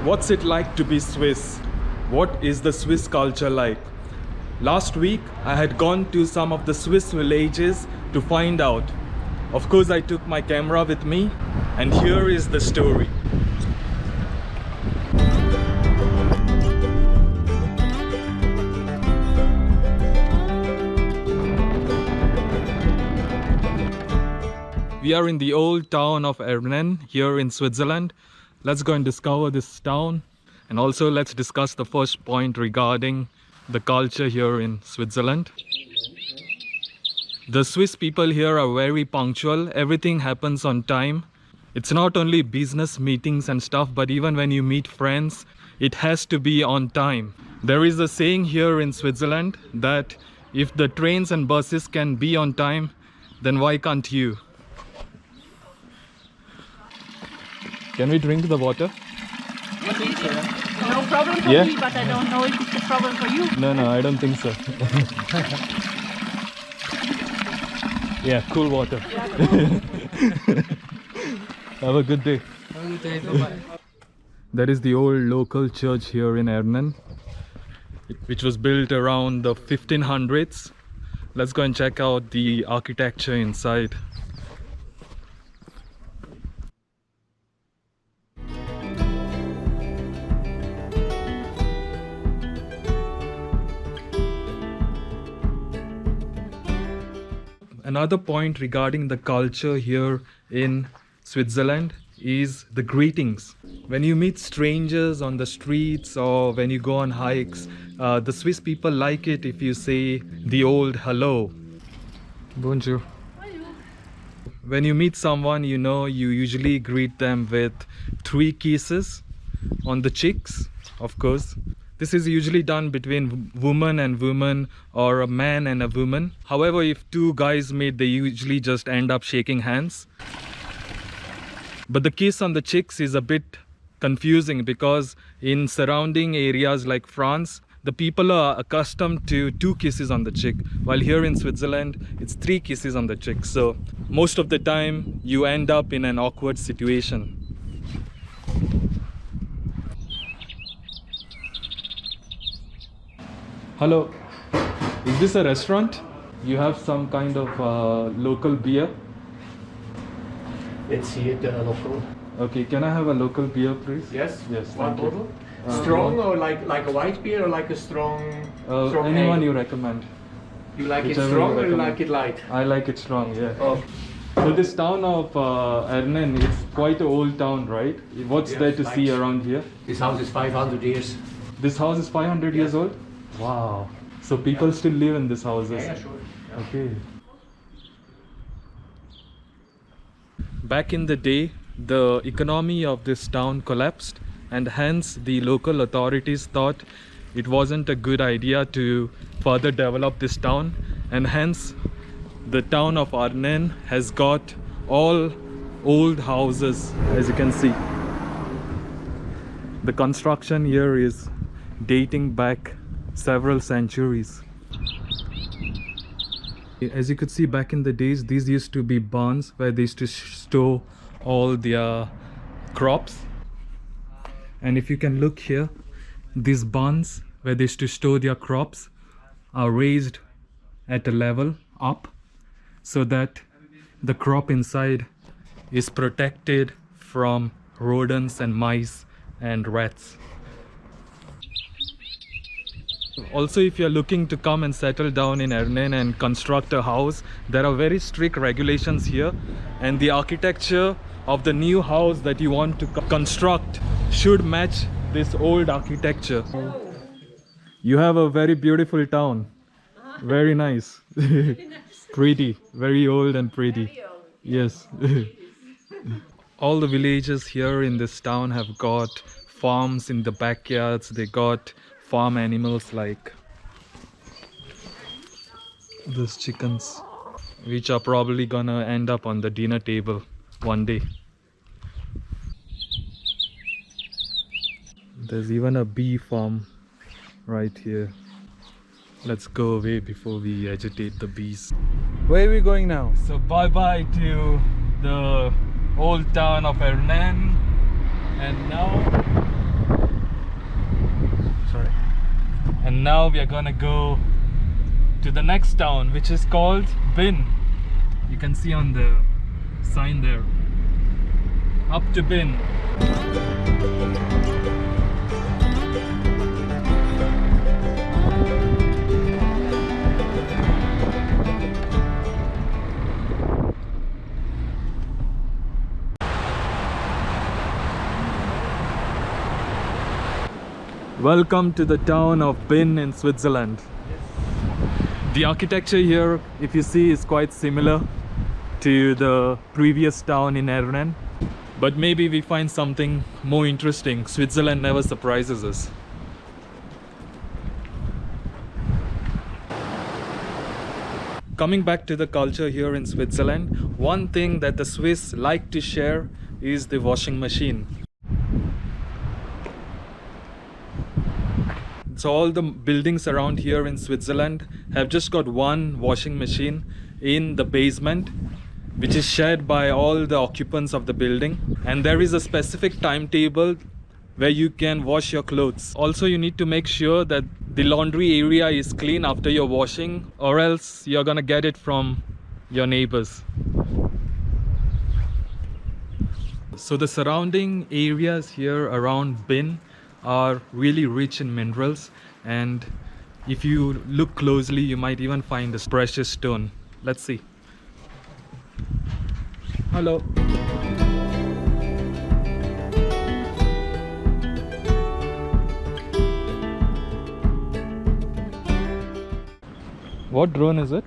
What's it like to be Swiss? What is the Swiss culture like? Last week, I had gone to some of the Swiss villages to find out. Of course, I took my camera with me, and here is the story. We are in the old town of Ernen here in Switzerland. Let's go and discover this town, and also let's discuss the first point regarding the culture here in Switzerland. The Swiss people here are very punctual. Everything happens on time. It's not only business meetings and stuff, but even when you meet friends, it has to be on time. There is a saying here in Switzerland that if the trains and buses can be on time, then why can't you? Can we drink the water? No problem for me, but I don't know if it's a problem for you. No, I don't think so. Yeah, cool water. Have a good day. Have a good day. Bye-bye. That is the old local church here in Ernen, which was built around the 1500s. Let's go and check out the architecture inside. Another point regarding the culture here in Switzerland is the greetings. When you meet strangers on the streets or when you go on hikes, the Swiss people like it if you say the old hello. Bonjour. When you meet someone, you know, you usually greet them with 3 kisses on the cheeks, of course. This is usually done between woman and woman or a man and a woman. However, if 2 guys meet, they usually just end up shaking hands. But the kiss on the cheeks is a bit confusing because in surrounding areas like France, the people are accustomed to 2 kisses on the cheek, while here in Switzerland, it's 3 kisses on the cheek. So most of the time, you end up in an awkward situation. Hello, is this a restaurant? You have some kind of local beer? It's here the local. Okay, can I have a local beer, please? Yes. Yes. One Thank you. bottle. Strong or like a white beer or like a strong Anyone ale? you recommend? You like Whichever it strong you or you recommend. like it light? I like it strong, yeah. Oh. So this town of Ernen, it's quite an old town, right? What's Yes, there to see like- around here? This house is 500 years. This house is 500 years old? Wow. So people still live in this houses? Yeah, sure. Yeah. Okay. Back in the day, the economy of this town collapsed, and hence the local authorities thought it wasn't a good idea to further develop this town, and hence the town of Arnhem has got all old houses, as you can see. The construction here is dating back several centuries. As you could see, back in the days, these used to be barns where they used to store all their crops. And if you can look here, these barns where they used to store their crops are raised at a level up so that the crop inside is protected from rodents and mice and rats. Also, if you're looking to come and settle down in Ernen and construct a house, there are very strict regulations here, and the architecture of the new house that you want to construct should match this old architecture. You have a very beautiful town. Very nice. Pretty, very old and pretty. Yes. All the villages here in this town have got farms in the backyards. They got farm animals like those chickens, which are probably gonna end up on the dinner table one day. There's even a bee farm right here. Let's go away before we agitate the bees. Where are we going now? So bye bye to the old town of Ernen, and now And now we are gonna go to the next town, which is called Bin. You can see on the sign there. Up to Bin. Welcome to the town of Bin in Switzerland. The architecture here, if you see, is quite similar to the previous town in Ernen. But maybe we find something more interesting. Switzerland never surprises us. Coming back to the culture here in Switzerland, one thing that the Swiss like to share is the washing machine. So all the buildings around here in Switzerland have just got one washing machine in the basement, which is shared by all the occupants of the building. And there is a specific timetable where you can wash your clothes. Also, you need to make sure that the laundry area is clean after your washing, or else you're gonna get it from your neighbors. So the surrounding areas here around Bin are really rich in minerals, and if you look closely you might even find a precious stone. Let's see. Hello. What drone is it?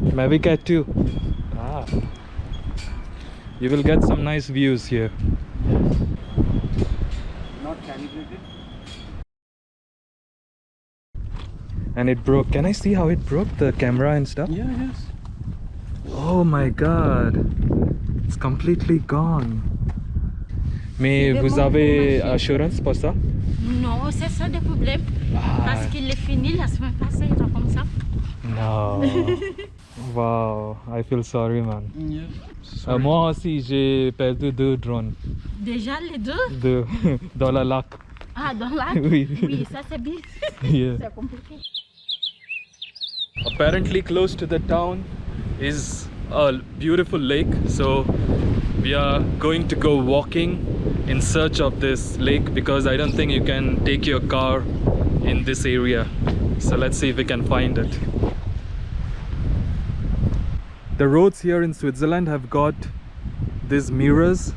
Mavic Air 2. Ah. You will get some nice views here. Not calibrated. And it broke. Can I see how it broke, the camera and stuff? Yeah, yes. Oh my god. It's completely gone. Mais vous avez assurance pour ça? Non, c'est ça le problème. Parce qu'il est fini la semaine passée, il est comme ça. No. Wow, I feel sorry, man. Yeah. Moi aussi, j'ai perdu 2 drones. Déjà les deux? Dans la lac. Ah, dans la? Oui. Oui, ça c'est bien. Yeah. C'est compliqué. Apparently close to the town is a beautiful lake, so we are going to go walking in search of this lake, because I don't think you can take your car in this area. So let's see if we can find it. The roads here in Switzerland have got these mirrors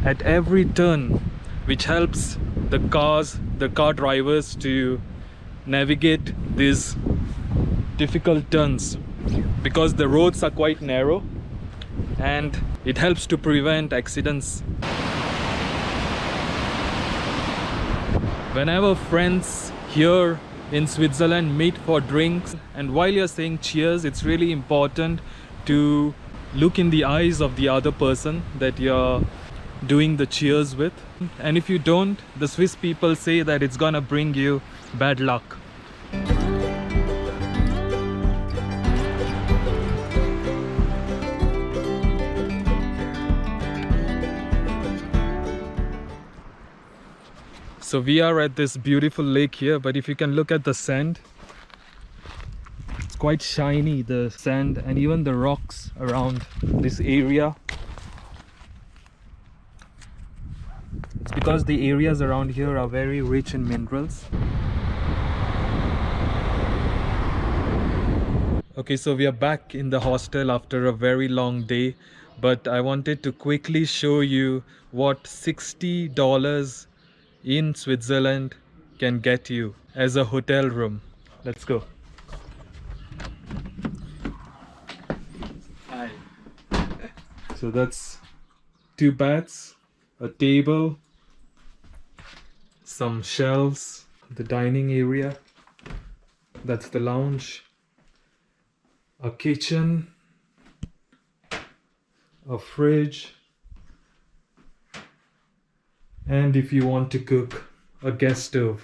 at every turn, which helps the car drivers to navigate these difficult turns, because the roads are quite narrow and it helps to prevent accidents. Whenever friends here in Switzerland meet for drinks, and while you're saying cheers, it's really important to look in the eyes of the other person that you're doing the cheers with. And if you don't, the Swiss people say that it's gonna bring you bad luck. So we are at this beautiful lake here, but if you can look at the sand, it's quite shiny, the sand and even the rocks around this area. It's because the areas around here are very rich in minerals. Okay, so we are back in the hostel after a very long day, but I wanted to quickly show you what $60 in Switzerland can get you as a hotel room. Let's go. Hi. So that's 2 beds, a table, some shelves, the dining area, that's the lounge, a kitchen, a fridge, and if you want to cook, a gas stove.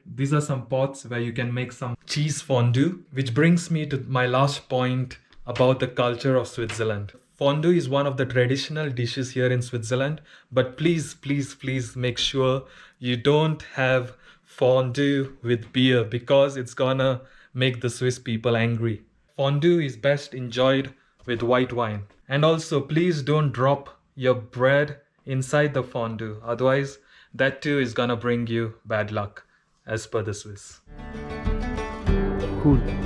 These are some pots where you can make some cheese fondue, which brings me to my last point about the culture of Switzerland. Fondue is one of the traditional dishes here in Switzerland, but please make sure you don't have fondue with beer because it's gonna make the Swiss people angry. Fondue is best enjoyed with white wine. And also, please don't drop your bread inside the fondue. Otherwise, that too is gonna bring you bad luck, as per the Swiss. Cool.